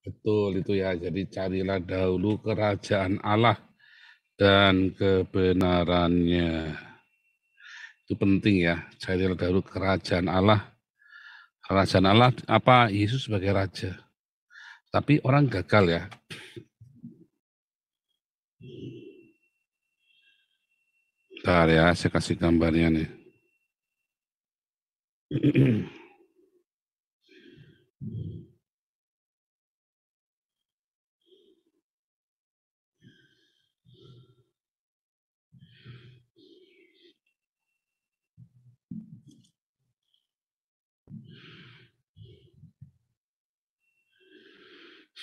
Betul itu ya. Jadi carilah dahulu kerajaan Allah dan kebenarannya. Itu penting ya. Carilah dahulu kerajaan Allah. Kerajaan Allah apa? Yesus sebagai raja. Tapi orang gagal ya. Bentar ya, saya kasih gambarnya nih.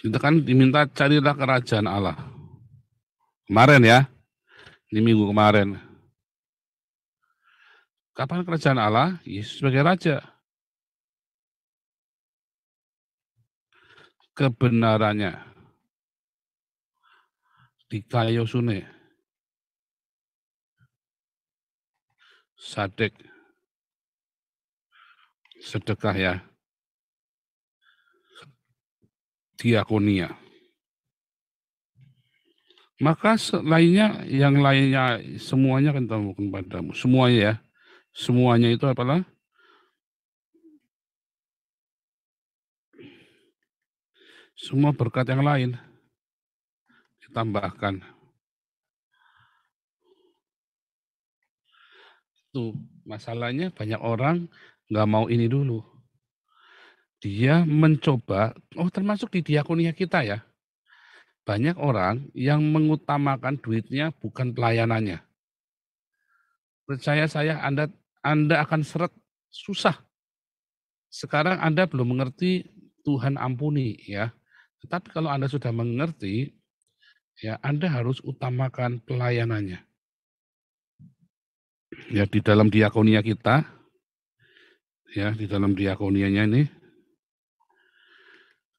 Kita kan diminta carilah kerajaan Allah. Kemarin ya, di minggu kemarin. Kapan kerajaan Allah? Yesus sebagai raja. Kebenarannya di kayu sune. Sadek. Sedekah ya. Diakonia. Maka yang lainnya semuanya akan tambahkan padamu. Semuanya ya. Semuanya itu apalah? Semua berkat yang lain ditambahkan. Tuh, masalahnya banyak orang nggak mau ini dulu. Dia mencoba, termasuk di diakonia kita ya. Banyak orang yang mengutamakan duitnya bukan pelayanannya. Percaya saya Anda akan seret susah. Sekarang Anda belum mengerti, Tuhan ampuni ya. Tetapi kalau Anda sudah mengerti, ya Anda harus utamakan pelayanannya. Ya di dalam diakonia kita, ya di dalam diakonianya ini,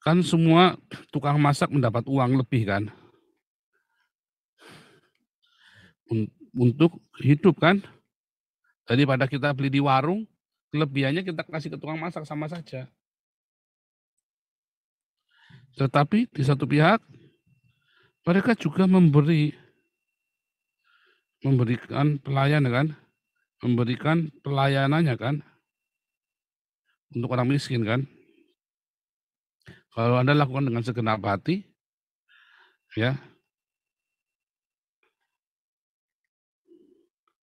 kan semua tukang masak mendapat uang lebih kan, untuk hidup kan, daripada kita beli di warung, kelebihannya kita kasih ke tukang masak sama saja. Tetapi di satu pihak, mereka juga memberikan pelayan kan, memberikan pelayanannya kan, untuk orang miskin kan. Kalau Anda lakukan dengan segenap hati, ya,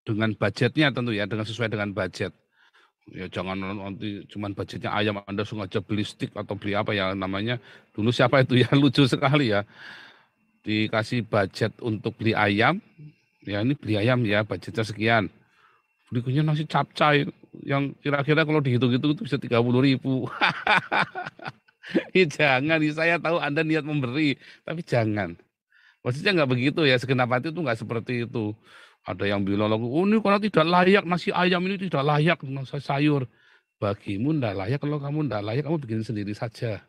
dengan budgetnya tentu ya, dengan sesuai dengan budget. Ya jangan nanti cuman budgetnya ayam, Anda sengaja beli stick atau beli apa ya namanya. Dulu siapa itu ya, lucu sekali ya. Dikasih budget untuk beli ayam, ya ini beli ayam ya, budgetnya sekian. Berikutnya nasi capcay, yang kira-kira kalau dihitung-hitung itu bisa 30.000. Jangan, saya tahu Anda niat memberi, tapi jangan. Maksudnya nggak begitu ya, segenap hati itu nggak seperti itu. Ada yang bilang, ini karena tidak layak, nasi ayam ini tidak layak, nasi sayur. Bagimu nggak layak, kalau kamu nggak layak, kamu bikin sendiri saja.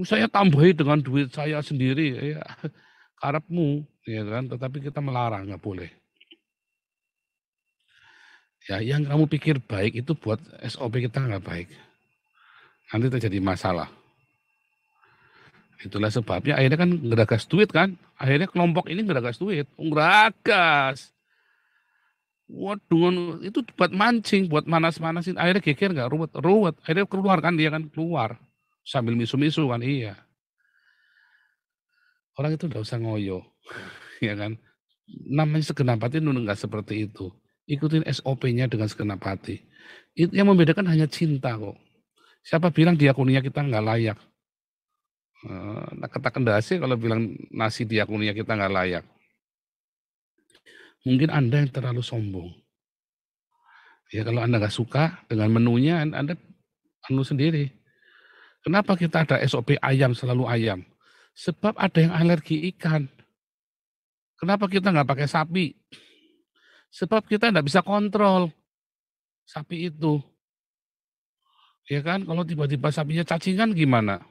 Saya tambahi dengan duit saya sendiri, ya karepmu, ya kan. Tetapi kita melarang, nggak boleh. Ya, yang kamu pikir baik itu buat SOP kita nggak baik. Nanti terjadi masalah. Itulah sebabnya akhirnya kan ngeragas duit kan. Akhirnya kelompok ini ngeragas duit. Ngeragas. Waduh, itu buat mancing, buat manas-manasin. Akhirnya geger nggak, ruwet. Akhirnya keluar kan, dia kan keluar. Sambil misu-misu kan, iya. Orang itu nggak usah ngoyo, ya kan. Namanya segenap hati nggak seperti itu. Ikutin SOP-nya dengan segenap hati. Itu yang membedakan hanya cinta kok. Siapa bilang diakonia kita nggak layak? Kata kendasi kalau bilang nasi diakonia kita nggak layak. Mungkin Anda yang terlalu sombong. Ya kalau Anda nggak suka dengan menunya, Anda anu sendiri. Kenapa kita ada SOP ayam selalu ayam? Sebab ada yang alergi ikan. Kenapa kita nggak pakai sapi? Sebab kita nggak bisa kontrol sapi itu. Ya kan, kalau tiba-tiba sapinya cacingan gimana?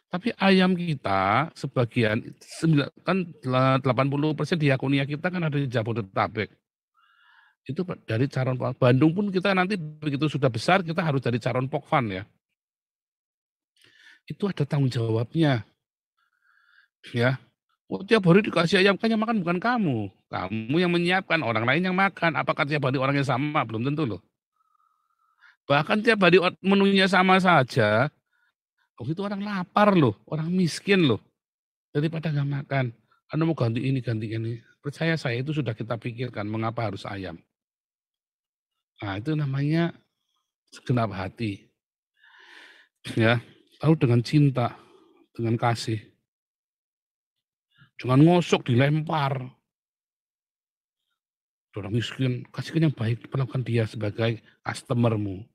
Tapi ayam kita sebagian kan 80% diakonia kita kan ada di Jabodetabek. Itu dari calon Bandung pun kita nanti begitu sudah besar kita harus jadi calon pokvan ya. itu ada tanggung jawabnya, ya. Oh, tiap hari dikasih ayam, kan yang makan bukan kamu. Kamu yang menyiapkan, orang lain yang makan. Apakah tiap hari orangnya sama? Belum tentu loh. Bahkan tiap hari menunya sama saja, oh itu orang lapar loh, orang miskin loh. Daripada nggak makan, Anda mau ganti ini. Percaya saya itu sudah kita pikirkan mengapa harus ayam. Nah itu namanya segenap hati. Ya, tahu dengan cinta, dengan kasih. Jangan ngosok, dilempar. Orang miskin, kasihkan yang baik, perlakukan dia sebagai customermu.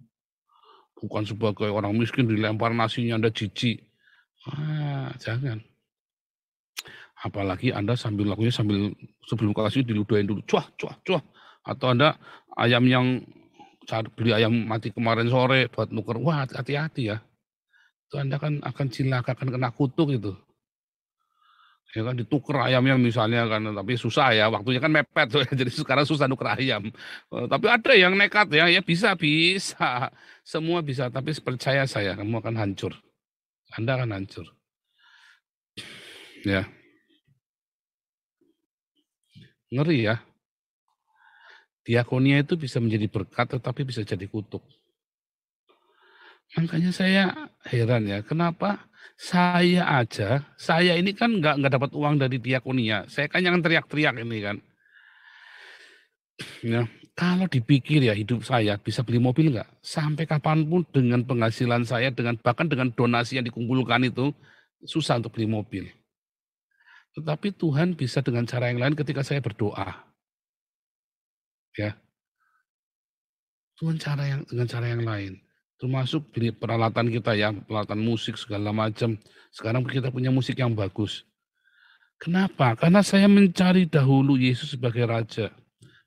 Bukan sebagai orang miskin dilempar nasinya, Anda jijik. Jangan. Apalagi Anda sambil lakunya sebelum kasih diludahin dulu, cuah, cuah, cuah. Atau Anda ayam yang beli ayam mati kemarin sore buat nuker, wah hati-hati ya. Itu Anda kan akan cilaka, akan kena kutuk itu. Ya kan dituker ayamnya misalnya kan, tapi susah ya, waktunya kan mepet tuh, jadi sekarang susah nuker ayam. Tapi ada yang nekat ya, ya bisa. Semua bisa, tapi percaya saya, kamu akan hancur. Anda akan hancur. Ya, ngeri ya. Diakonia itu bisa menjadi berkat, tetapi bisa jadi kutuk. Makanya saya heran ya, kenapa saya ini kan nggak dapat uang dari diakonia. Saya kan yang teriak-teriak ini kan. Ya, kalau dipikir ya hidup saya bisa beli mobil nggak? Sampai kapanpun dengan penghasilan saya, bahkan dengan donasi yang dikumpulkan itu, susah untuk beli mobil. Tetapi Tuhan bisa dengan cara yang lain ketika saya berdoa. Ya, Tuhan dengan cara yang lain. Termasuk beli peralatan kita ya, peralatan musik segala macam. Sekarang kita punya musik yang bagus. Kenapa? Karena saya mencari dahulu Yesus sebagai Raja.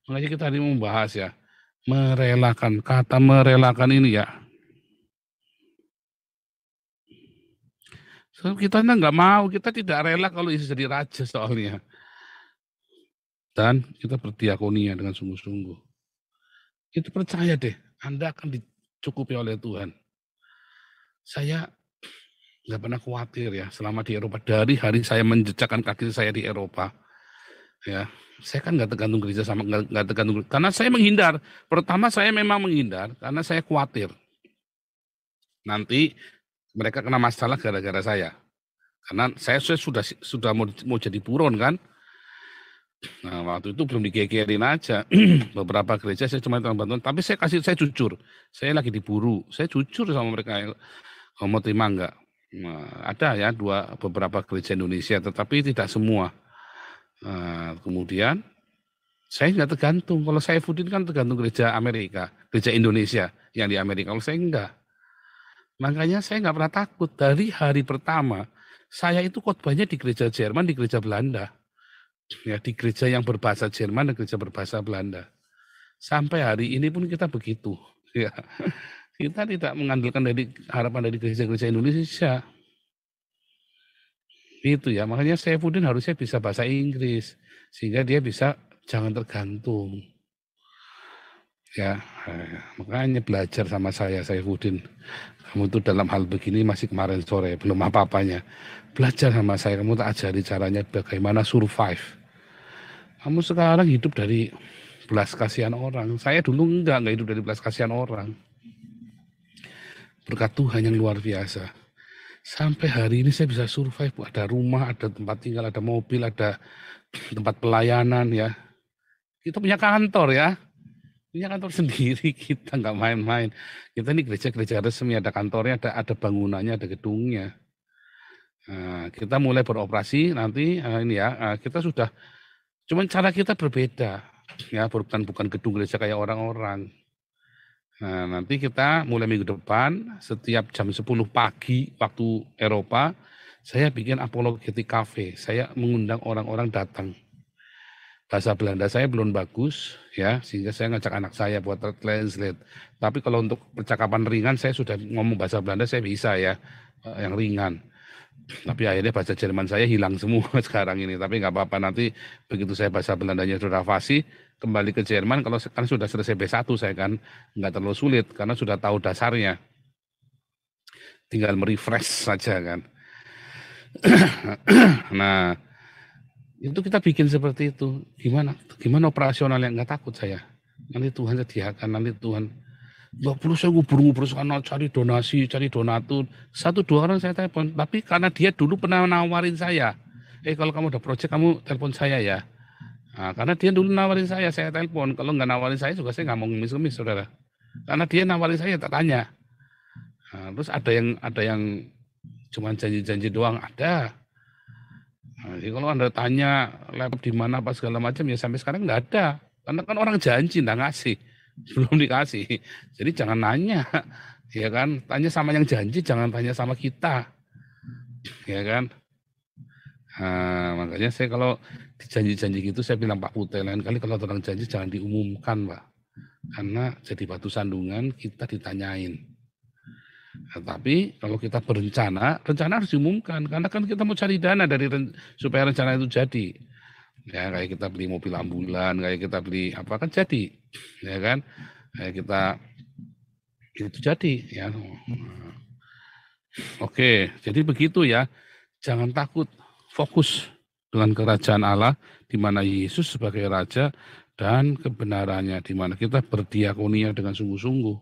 Makanya kita tadi membahas ya, merelakan. Kata merelakan ini ya, so, kita nggak mau, kita tidak rela kalau Yesus jadi Raja soalnya. Dan kita berdiakonia dengan sungguh-sungguh. Itu percaya deh, Anda akan dicukupi oleh Tuhan. Saya nggak pernah khawatir ya selama di Eropa. Dari hari saya menjejakkan kaki saya di Eropa, ya saya kan nggak tergantung gereja sama nggak tergantung karena saya menghindar. Pertama saya memang menghindar karena saya khawatir nanti mereka kena masalah gara-gara saya. Karena saya sudah mau jadi buron kan. Nah waktu itu belum digegerin aja. Beberapa gereja saya cuma bantuan, tapi saya jujur. Saya lagi diburu. Saya jujur sama mereka. Kamu mau terima enggak? Nah, ada ya beberapa gereja Indonesia, tetapi tidak semua. Nah, kemudian saya nggak tergantung. Kalau saya Saifuddin kan tergantung gereja Amerika, gereja Indonesia yang di Amerika. Kalau saya enggak. Makanya saya nggak pernah takut. Dari hari pertama, saya itu khotbahnya di gereja Jerman, di gereja Belanda. Ya, di gereja yang berbahasa Jerman dan gereja berbahasa Belanda. Sampai hari ini pun kita begitu. Ya. Kita tidak mengandalkan dari harapan dari gereja-gereja Indonesia. Itu ya, makanya Saifuddin harusnya bisa bahasa Inggris. Sehingga dia bisa jangan tergantung. Ya, makanya belajar sama saya Saifuddin. Kamu tuh dalam hal begini masih kemarin sore, belum apa-apanya. Belajar sama saya, kamu tak ajari caranya bagaimana survive. Kamu sekarang hidup dari belas kasihan orang. Saya dulu enggak hidup dari belas kasihan orang. Berkat Tuhan yang luar biasa. Sampai hari ini saya bisa survive, ada rumah, ada tempat tinggal, ada mobil, ada tempat pelayanan ya. Kita punya kantor ya. Punya kantor sendiri, kita nggak main-main. Kita ini gereja-gereja resmi, ada kantornya, ada bangunannya, ada gedungnya. Nah, kita mulai beroperasi nanti ini ya, kita sudah, cuman cara kita berbeda. Ya, bukan gedung gereja kayak orang-orang. Nah, nanti kita mulai minggu depan, setiap jam 10 pagi waktu Eropa, saya bikin apologetic cafe. Saya mengundang orang-orang datang. Bahasa Belanda saya belum bagus, ya, sehingga saya ngajak anak saya buat translate. Tapi kalau untuk percakapan ringan, saya sudah ngomong bahasa Belanda, saya bisa ya, yang ringan. Tapi akhirnya bahasa Jerman saya hilang semua sekarang ini. Tapi nggak apa-apa, nanti begitu saya bahasa Belandanya sudah fasih, kembali ke Jerman, kalau kan sudah selesai B1 saya kan, nggak terlalu sulit, karena sudah tahu dasarnya. tinggal merefresh saja kan. Nah, itu kita bikin seperti itu. Gimana operasional yang nggak takut saya. Nanti Tuhan sediakan, nanti Tuhan. Nggak perlu saya ngubur-ngubur sana cari donasi, cari donatur. 1-2 orang saya telepon. Tapi karena dia dulu pernah nawarin saya. Kalau kamu udah project kamu telepon saya ya. Nah, karena dia dulu nawarin saya telepon. Kalau nggak nawarin saya juga saya nggak mau ngemis-ngemis, saudara. Karena dia nawarin saya, tak tanya. Nah, terus ada yang cuma janji-janji doang, ada. Nah, jadi kalau Anda tanya laptop di mana apa segala macam ya sampai sekarang nggak ada. Karena kan orang janji nggak ngasih, belum dikasih. Jadi jangan nanya, ya kan? Tanya sama yang janji, jangan tanya sama kita, ya kan? Nah, makanya saya kalau janji-janji gitu saya bilang Pak Pute, lain kali kalau orang janji jangan diumumkan, Pak. Karena jadi batu sandungan kita ditanyain. Nah, tapi kalau kita berencana, rencana harus diumumkan karena kan kita mau cari dana supaya rencana itu jadi. Ya kayak kita beli mobil ambulan, kayak kita beli apa kan jadi, ya kan? Kayak kita itu jadi, ya. Oke, jadi begitu ya. Jangan takut, fokus dengan kerajaan Allah di mana Yesus sebagai raja dan kebenarannya di mana kita berdiakonia dengan sungguh-sungguh.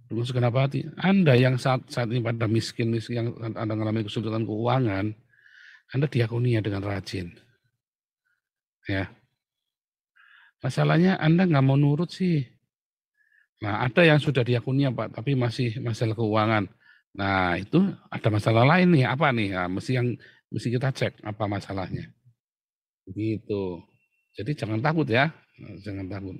Dengan segenap hati. Anda yang saat ini pada miskin yang Anda mengalami kesulitan keuangan, Anda diakonia dengan rajin. Ya. Masalahnya Anda nggak mau nurut sih. Nah, ada yang sudah diakonia Pak, tapi masih masalah keuangan. Nah, itu ada masalah lain nih, apa nih? Nah, mesti kita cek apa masalahnya. Gitu. Jadi jangan takut ya, jangan takut.